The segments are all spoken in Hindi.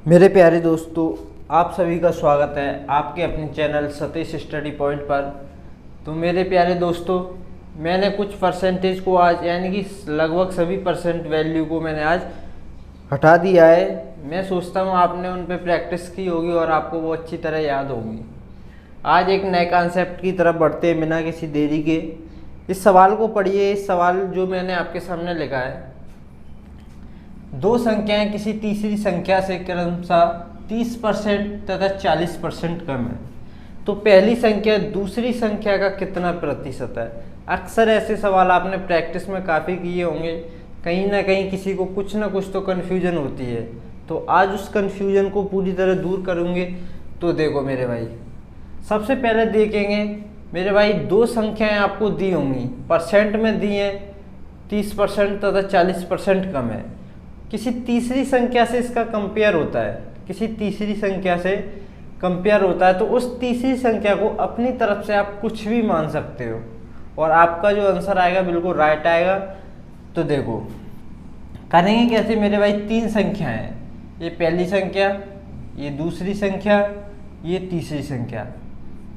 मेरे प्यारे दोस्तों, आप सभी का स्वागत है आपके अपने चैनल सतीश स्टडी पॉइंट पर। तो मेरे प्यारे दोस्तों, मैंने कुछ परसेंटेज को आज यानी कि लगभग सभी परसेंट वैल्यू को मैंने आज हटा दिया है। मैं सोचता हूँ आपने उन पर प्रैक्टिस की होगी और आपको वो अच्छी तरह याद होगी। आज एक नए कॉन्सेप्ट की तरफ बढ़ते हैं बिना किसी देरी के। इस सवाल को पढ़िए। इस सवाल जो मैंने आपके सामने लिखा है, दो संख्याएं किसी तीसरी संख्या से क्रमशः 30% तथा 40% कम है, तो पहली संख्या दूसरी संख्या का कितना प्रतिशत है। अक्सर ऐसे सवाल आपने प्रैक्टिस में काफ़ी किए होंगे। कहीं ना कहीं किसी को कुछ ना कुछ तो कन्फ्यूजन होती है, तो आज उस कन्फ्यूजन को पूरी तरह दूर करूँगे। तो देखो मेरे भाई, सबसे पहले देखेंगे मेरे भाई, दो संख्याएं आपको दी होंगी, परसेंट में दी हैं 30% तथा 40% कम है। किसी तीसरी संख्या से इसका कंपेयर होता है, किसी तीसरी संख्या से कंपेयर होता है, तो उस तीसरी संख्या को अपनी तरफ से आप कुछ भी मान सकते हो और आपका जो आंसर आएगा बिल्कुल राइट आएगा। तो देखो करेंगे कैसे मेरे भाई, तीन संख्याएं हैं, ये पहली संख्या, ये दूसरी संख्या, ये तीसरी संख्या।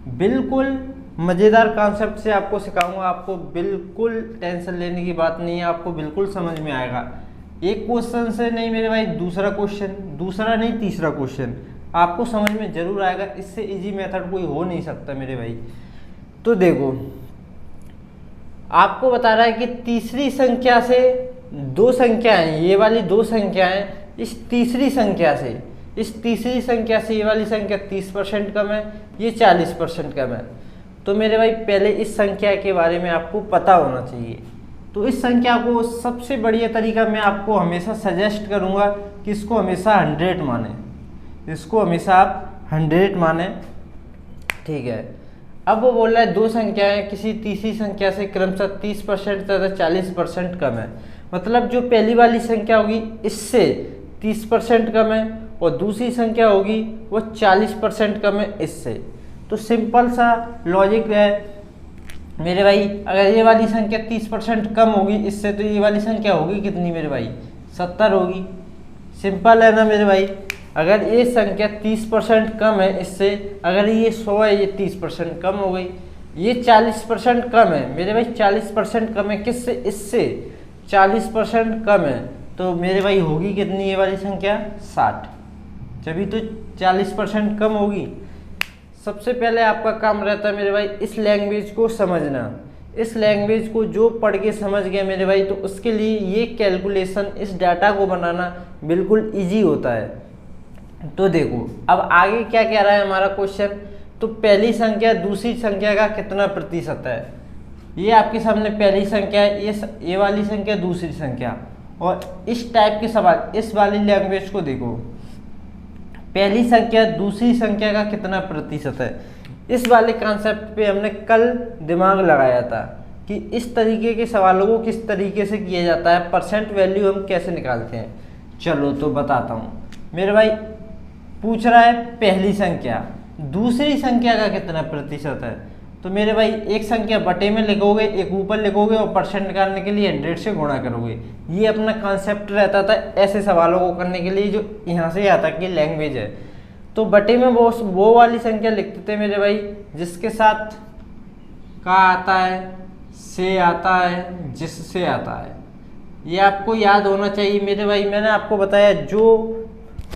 बिल्कुल मज़ेदार कॉन्सेप्ट से आपको सिखाऊंगा, आपको बिल्कुल टेंशन लेने की बात नहीं है, आपको बिल्कुल समझ में आएगा। एक क्वेश्चन से नहीं मेरे भाई, दूसरा क्वेश्चन, दूसरा नहीं तीसरा क्वेश्चन आपको समझ में जरूर आएगा। इससे इजी मेथड कोई हो नहीं सकता मेरे भाई। तो देखो, आपको बता रहा है कि तीसरी संख्या से दो संख्याएं, ये वाली दो संख्याएं इस तीसरी संख्या से, इस तीसरी संख्या से ये वाली संख्या 30% कम है, ये 40% कम है। तो मेरे भाई पहले इस संख्या के बारे में आपको पता होना चाहिए। तो इस संख्या को सबसे बढ़िया तरीका मैं आपको हमेशा सजेस्ट करूंगा कि इसको हमेशा 100 माने, इसको हमेशा आप 100 माने, ठीक है। अब वो बोल रहा है दो संख्याएं किसी तीसरी संख्या से क्रमशः 30% तथा 40% कम है। मतलब जो पहली वाली संख्या होगी इससे 30% कम है और दूसरी संख्या होगी वो 40% कम है इससे। तो सिंपल सा लॉजिक है मेरे भाई, अगर ये वाली संख्या 30% कम होगी इससे, तो ये वाली संख्या होगी कितनी मेरे भाई, 70 होगी। सिंपल है ना मेरे भाई। अगर ये संख्या 30% कम है इससे, अगर ये 100 है, ये 30% कम हो गई। ये 40% कम है मेरे भाई, 40% कम है किससे, इससे 40% कम है, तो मेरे भाई होगी कितनी ये वाली संख्या, 60। जभी तो 40% कम होगी। सबसे पहले आपका काम रहता है मेरे भाई इस लैंग्वेज को समझना। इस लैंग्वेज को जो पढ़ के समझ गया मेरे भाई, तो उसके लिए ये कैलकुलेशन, इस डाटा को बनाना बिल्कुल इजी होता है। तो देखो अब आगे क्या कह रहा है हमारा क्वेश्चन। तो पहली संख्या दूसरी संख्या का कितना प्रतिशत है, ये आपके सामने पहली संख्या है, ये वाली संख्या दूसरी संख्या। और इस टाइप के सवाल, इस वाली लैंग्वेज को देखो, पहली संख्या दूसरी संख्या का कितना प्रतिशत है। इस वाले कॉन्सेप्ट पे हमने कल दिमाग लगाया था कि इस तरीके के सवालों को किस तरीके से किया जाता है, परसेंट वैल्यू हम कैसे निकालते हैं। चलो तो बताता हूँ मेरे भाई। पूछ रहा है पहली संख्या दूसरी संख्या का कितना प्रतिशत है, तो मेरे भाई एक संख्या बटे में लिखोगे, एक ऊपर लिखोगे और परसेंट निकालने के लिए 100 से गुणा करोगे। ये अपना कॉन्सेप्ट रहता था ऐसे सवालों को करने के लिए, जो यहाँ से आता कि लैंग्वेज है। तो बटे में वो वाली संख्या लिखते थे मेरे भाई जिसके साथ का आता है, से आता है, जिससे आता है। ये आपको याद होना चाहिए मेरे भाई। मैंने आपको बताया जो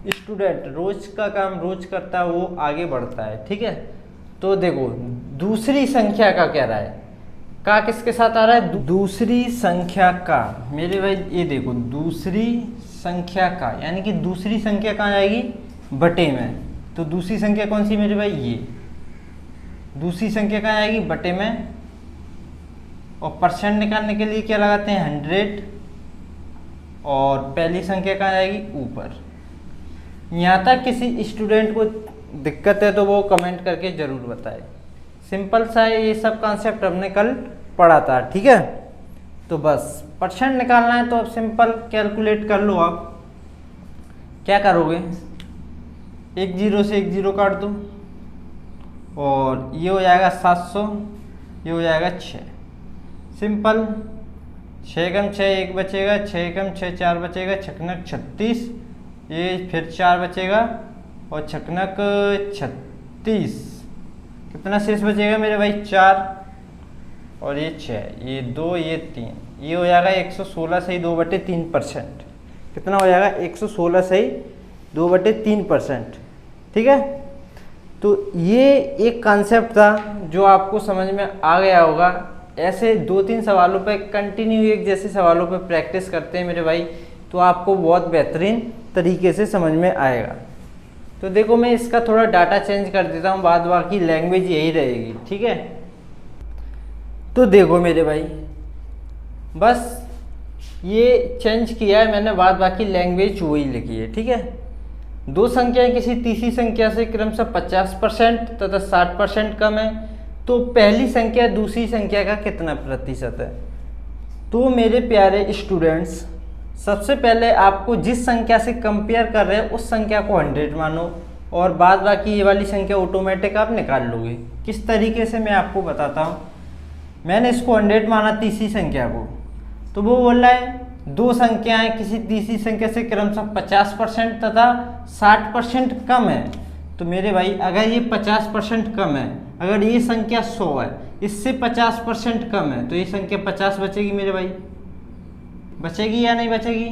स्टूडेंट रोज का काम रोज करता है वो आगे बढ़ता है, ठीक है। तो देखो दूसरी संख्या का कह रहा है, का किसके साथ आ रहा है, दूसरी संख्या का। मेरे भाई ये देखो दूसरी संख्या का, यानी कि दूसरी संख्या कहाँ आएगी, बटे में। तो दूसरी संख्या कौन सी मेरे भाई, ये दूसरी संख्या कहाँ आएगी, बटे में। और परसेंट निकालने के लिए क्या लगाते हैं, 100। और पहली संख्या कहाँ आएगी, ऊपर। यहाँ तक किसी स्टूडेंट को दिक्कत है तो वो कमेंट करके ज़रूर बताए। सिंपल सा है, ये सब कॉन्सेप्ट हमने कल पढ़ा था, ठीक है। तो बस परसेंट निकालना है तो अब सिंपल कैलकुलेट कर लो। आप क्या करोगे, एक जीरो से एक जीरो काट दो और ये हो जाएगा 700, ये हो जाएगा 6। सिंपल, 6 कम 6 1 बचेगा, 6 कम 6 4 बचेगा, 6 36, ये फिर 4 बचेगा और छकनक 36, कितना शेष बचेगा मेरे भाई 4 और ये 6, ये 2, ये 3, ये हो जाएगा 116 सही 2/3%। कितना हो जाएगा 116 सही 2/3%। ठीक है, तो ये एक कॉन्सेप्ट था जो आपको समझ में आ गया होगा। ऐसे 2-3 सवालों पे कंटिन्यू एक जैसे सवालों पे प्रैक्टिस करते हैं मेरे भाई, तो आपको बहुत बेहतरीन तरीके से समझ में आएगा। तो देखो मैं इसका थोड़ा डाटा चेंज कर देता हूँ, बाद बाकी लैंग्वेज यही रहेगी। ठीक है, तो देखो मेरे भाई बस ये चेंज किया है मैंने, बाद बाकी लैंग्वेज वही लिखी है। ठीक है, दो संख्याएं किसी तीसरी संख्या से क्रमशः 50% तथा 60% कम है, तो पहली संख्या दूसरी संख्या का कितना प्रतिशत है। तो मेरे प्यारे स्टूडेंट्स, सबसे पहले आपको जिस संख्या से कंपेयर कर रहे हैं उस संख्या को 100 मानो और बाद बाकी ये वाली संख्या ऑटोमेटिक आप निकाल लोगे। किस तरीके से मैं आपको बताता हूँ। मैंने इसको 100 माना तीसरी संख्या को, तो वो बोल रहा है दो संख्याएं किसी तीसरी संख्या से क्रमशः 50% तथा 60% कम है। तो मेरे भाई अगर ये 50% कम है, अगर ये संख्या 100 है, इससे 50% कम है, तो ये संख्या 50 बचेगी मेरे भाई, बचेगी या नहीं बचेगी।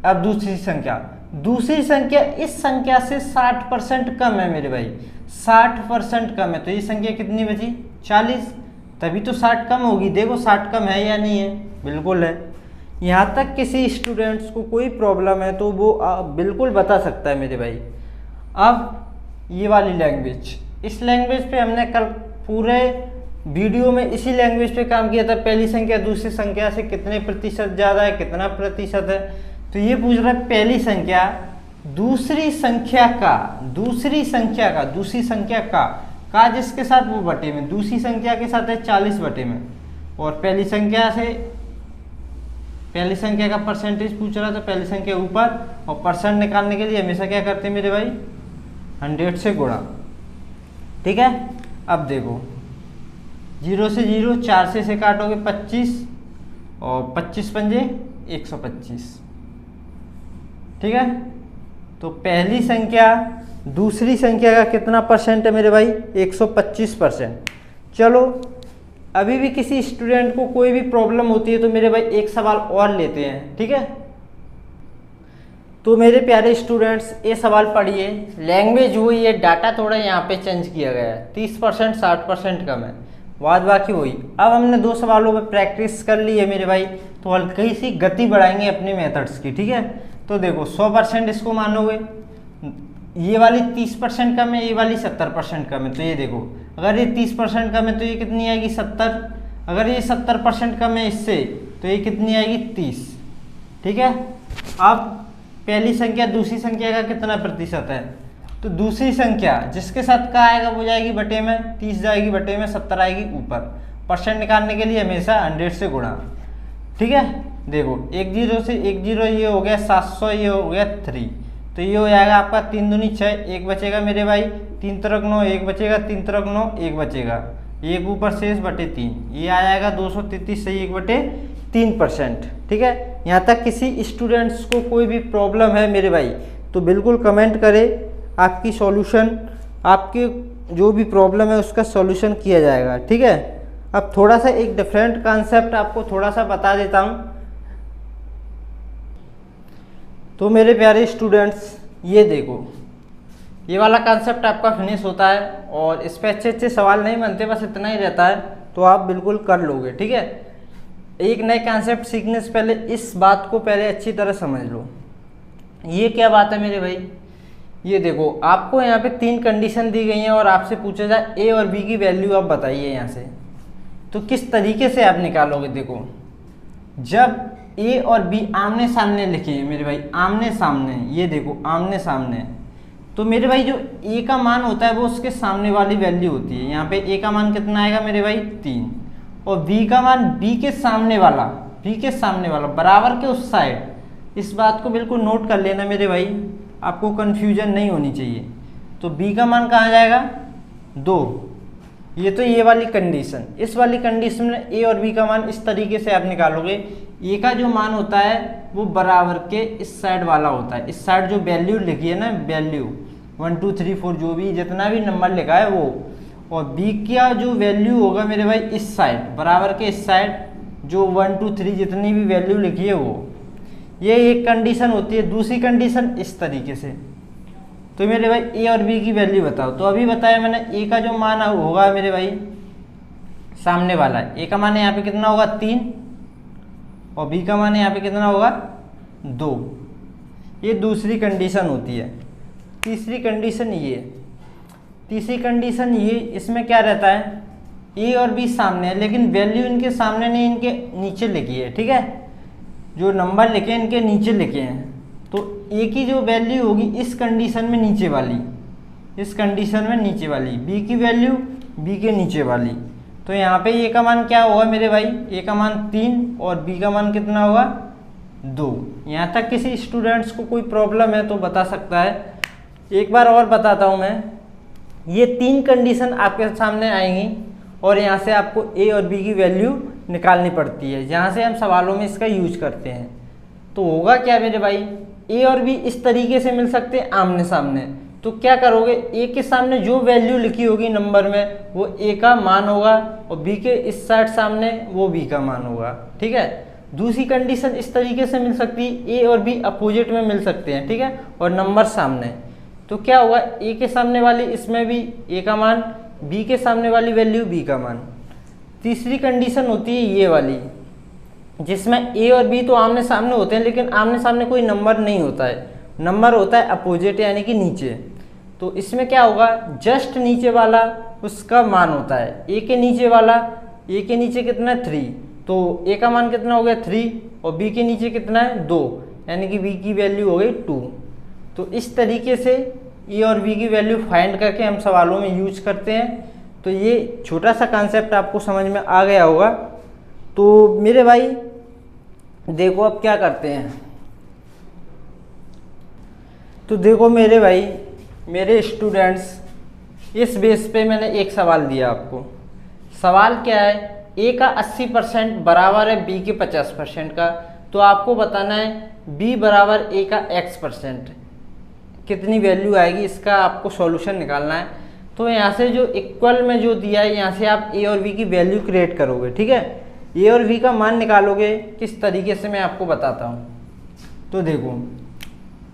अब दूसरी संख्या इस संख्या से 60% कम है मेरे भाई, 60% कम है, तो ये संख्या कितनी बची 40, तभी तो 60 कम होगी। देखो 60 कम है या नहीं है, बिल्कुल है। यहाँ तक किसी स्टूडेंट्स को कोई प्रॉब्लम है तो वो बिल्कुल बता सकता है मेरे भाई। अब ये वाली लैंग्वेज, इस लैंग्वेज पे हमने कल पूरे वीडियो में इसी लैंग्वेज पे काम किया था। पहली संख्या दूसरी संख्या से कितने प्रतिशत ज़्यादा है, कितना प्रतिशत है। तो ये पूछ रहा है पहली संख्या दूसरी संख्या का जिसके साथ वो बटे में, दूसरी संख्या के साथ है 40 बटे में, और पहली संख्या का परसेंटेज पूछ रहा था, पहली संख्या ऊपर, और परसेंट निकालने के लिए हमेशा क्या करते हैं मेरे भाई 100 से गुणा। ठीक है, अब देखो 0 से 0, 4 से काटोगे 25 और 25 पंजे 125। ठीक है, तो पहली संख्या दूसरी संख्या का कितना परसेंट है मेरे भाई 125%। चलो अभी भी किसी स्टूडेंट को कोई भी प्रॉब्लम होती है तो मेरे भाई एक सवाल और लेते हैं। ठीक है, तो मेरे प्यारे स्टूडेंट्स ये सवाल पढ़िए, लैंग्वेज वही है, डाटा थोड़ा यहाँ पे चेंज किया गया है, 30% 60% कम है, बाद बाकी वही। अब हमने 2 सवालों पे प्रैक्टिस कर ली है मेरे भाई, तो हल्की सी गति बढ़ाएंगे अपने मेथड्स की। ठीक है, तो देखो 100% इसको मानोगे, ये वाली 30% कम है, ये वाली 70% कम है, तो ये देखो अगर ये 30% कम है तो ये कितनी आएगी 70, अगर ये 70% कम है इससे तो ये कितनी आएगी 30। ठीक है, अब पहली संख्या दूसरी संख्या का कितना प्रतिशत है, तो दूसरी संख्या जिसके साथ का आएगा वो जाएगी बटे में, 30 जाएगी बटे में, 70 आएगी ऊपर। परसेंट निकालने के लिए हमेशा 100 से गुणा। ठीक है, देखो 1 0 से 1 0 ये हो गया 700, ये हो गया 3, तो ये हो जाएगा आपका 3 दूनी 6, 1 बचेगा मेरे भाई, 3 तरक 9, 1 बचेगा, 3 तरक 9, 1 बचेगा, 1 ऊपर शेष बटे 3, ये आ जाएगा 233 सही 1/3%। ठीक है, यहाँ तक किसी स्टूडेंट्स को कोई भी प्रॉब्लम है मेरे भाई तो बिल्कुल कमेंट करें, आपकी सॉल्यूशन, आपके जो भी प्रॉब्लम है उसका सॉल्यूशन किया जाएगा। ठीक है, अब थोड़ा सा एक डिफरेंट कॉन्सेप्ट आपको थोड़ा सा बता देता हूँ। तो मेरे प्यारे स्टूडेंट्स ये देखो, ये वाला कॉन्सेप्ट आपका फिनिश होता है और इस पे अच्छे सवाल नहीं बनते, बस इतना ही रहता है, तो आप बिल्कुल कर लोगे। ठीक है, एक नए कॉन्सेप्ट सीखने से पहले इस बात को पहले अच्छी तरह समझ लो। ये क्या बात है मेरे भाई, ये देखो आपको यहाँ पे 3 कंडीशन दी गई हैं और आपसे पूछा जाए ए और बी की वैल्यू आप बताइए यहाँ से, तो किस तरीके से आप निकालोगे। देखो जब ए और बी आमने सामने लिखे हैं मेरे भाई, आमने सामने, ये देखो आमने सामने, तो मेरे भाई जो ए का मान होता है वो उसके सामने वाली वैल्यू होती है। यहाँ पे ए का मान कितना आएगा मेरे भाई 3, और बी का मान बी के सामने वाला बराबर के उस साइड। इस बात को बिल्कुल नोट कर लेना मेरे भाई, आपको कन्फ्यूजन नहीं होनी चाहिए। तो बी का मान कहाँ जाएगा 2, ये तो ये वाली कंडीशन। इस वाली कंडीशन में ए और बी का मान इस तरीके से आप निकालोगे। ए का जो मान होता है वो बराबर के इस साइड वाला होता है। इस साइड जो वैल्यू लिखी है ना, वैल्यू 1 2 3 4 जो भी जितना भी नंबर लिखा है वो, और बी का जो वैल्यू होगा मेरे भाई इस साइड बराबर के इस साइड जो 1 2 3 जितनी भी वैल्यू लिखी है वो। ये एक कंडीशन होती है। दूसरी कंडीशन इस तरीके से। तो मेरे भाई ए और बी की वैल्यू बताओ। तो अभी बताया मैंने ए का जो मान होगा मेरे भाई सामने वाला है, ए का मान यहाँ पे कितना होगा 3 और बी का मान यहाँ पे कितना होगा 2। ये दूसरी कंडीशन होती है। तीसरी कंडीशन ये, तीसरी कंडीशन ये, इसमें क्या रहता है ए और बी सामने है लेकिन वैल्यू इनके सामने नहीं, इनके नीचे लिखी है। ठीक है, जो नंबर लिखे हैं इनके नीचे लिखे हैं। तो ए की जो वैल्यू होगी इस कंडीशन में नीचे वाली, इस कंडीशन में नीचे वाली, बी की वैल्यू बी के नीचे वाली। तो यहाँ पे ए का मान क्या होगा मेरे भाई, ए का मान 3 और बी का मान कितना होगा 2। यहाँ तक किसी स्टूडेंट्स को कोई प्रॉब्लम है तो बता सकता है। एक बार और बताता हूँ मैं। ये 3 कंडीशन आपके सामने आएंगी और यहाँ से आपको ए और बी की वैल्यू निकालनी पड़ती है, जहाँ से हम सवालों में इसका यूज करते हैं। तो होगा क्या मेरे भाई, ए और बी इस तरीके से मिल सकते हैं आमने सामने। तो क्या करोगे, ए के सामने जो वैल्यू लिखी होगी नंबर में वो ए का मान होगा और बी के इस साइड सामने वो बी का मान होगा। ठीक है, दूसरी कंडीशन इस तरीके से मिल सकती है, ए और बी अपोजिट में मिल सकते हैं। ठीक है, और नंबर सामने। तो क्या होगा, ए के सामने वाली इसमें भी ए का मान, बी के सामने वाली वैल्यू बी का मान। तीसरी कंडीशन होती है ये वाली, जिसमें ए और बी तो आमने सामने होते हैं लेकिन आमने सामने कोई नंबर नहीं होता है, नंबर होता है अपोजिट यानी कि नीचे। तो इसमें क्या होगा, जस्ट नीचे वाला उसका मान होता है। ए के नीचे वाला, ए के नीचे कितना है 3, तो ए का मान कितना हो गया 3 और बी के नीचे कितना है 2, यानी कि बी की वैल्यू हो गई 2। तो इस तरीके से ए और बी की वैल्यू फाइंड करके हम सवालों में यूज करते हैं। तो ये छोटा सा कॉन्सेप्ट आपको समझ में आ गया होगा। तो मेरे भाई देखो अब क्या करते हैं। तो देखो मेरे भाई, मेरे स्टूडेंट्स, इस बेस पे मैंने एक सवाल दिया आपको। सवाल क्या है, ए का 80% बराबर है बी के 50% का। तो आपको बताना है बी बराबर ए का x%, कितनी वैल्यू आएगी, इसका आपको सॉल्यूशन निकालना है। तो यहाँ से जो इक्वल में जो दिया है यहाँ से आप ए और बी की वैल्यू क्रिएट करोगे। ठीक है, ए और बी का मान निकालोगे किस तरीके से मैं आपको बताता हूँ। तो देखो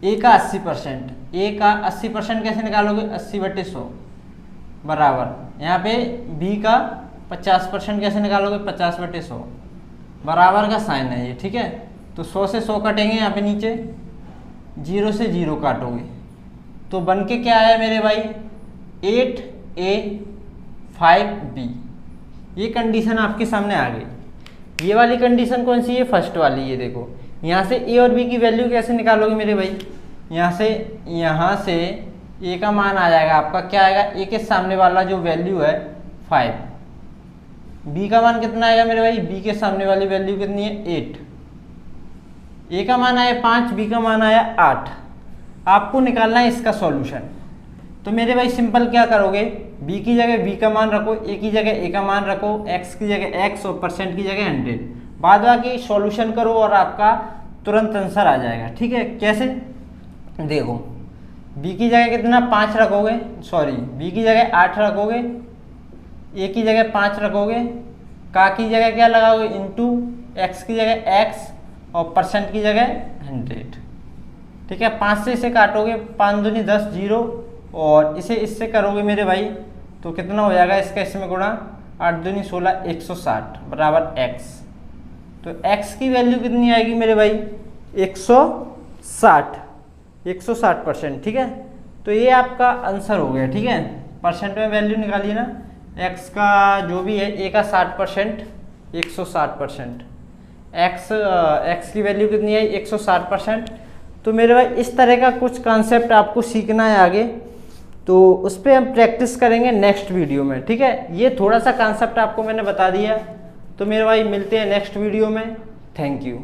ए का 80%, ए का 80% कैसे निकालोगे, 80/100 बराबर, यहाँ पे बी का 50% कैसे निकालोगे, 50/100 बराबर का साइन है ये। ठीक है, तो 100 से 100 कटेंगे, यहाँ पे नीचे 0 से 0 काटोगे तो बन के क्या आया मेरे भाई 8A 5B। ये कंडीशन आपके सामने आ गई। ये वाली कंडीशन कौन सी है, फर्स्ट वाली। ये देखो यहाँ से ए और बी की वैल्यू कैसे निकालोगे मेरे भाई, यहाँ से ए का मान आ जाएगा आपका, क्या आएगा, ए के सामने वाला जो वैल्यू है 5, बी का मान कितना आएगा मेरे भाई, बी के सामने वाली वैल्यू कितनी है 8, ए का मान आया 5, बी का मान आया 8। आपको निकालना है इसका सॉल्यूशन। तो मेरे भाई सिंपल क्या करोगे, बी की जगह बी का मान रखो, ए की जगह ए का मान रखो, एक्स की जगह एक्स और परसेंट की जगह 100, बाद बाकी सॉल्यूशन करो और आपका तुरंत आंसर आ जाएगा। ठीक है, कैसे, देखो बी की जगह कितना 5 रखोगे, सॉरी बी की जगह 8 रखोगे, ए की जगह 5 रखोगे, का की जगह क्या लगाओगे इंटू, एक्स की जगह एक्स और परसेंट की जगह 100। ठीक है, 5 से इसे काटोगे, 5 दूनी 10 0 और इसे इससे करोगे मेरे भाई तो कितना हो जाएगा इसका इसमें गुणा, 8 दूनी 16 160 बराबर x। तो x की वैल्यू कितनी आएगी मेरे भाई 160%। ठीक है, तो ये आपका आंसर हो गया। ठीक है, परसेंट में वैल्यू निकालिए ना, x का जो भी है, a का 60% 160%, x की वैल्यू कितनी है 160%। तो मेरे भाई इस तरह का कुछ कॉन्सेप्ट आपको सीखना है आगे, तो उस पर हम प्रैक्टिस करेंगे नेक्स्ट वीडियो में। ठीक है, ये थोड़ा सा कॉन्सेप्ट आपको मैंने बता दिया। तो मेरे भाई मिलते हैं नेक्स्ट वीडियो में। Thank you.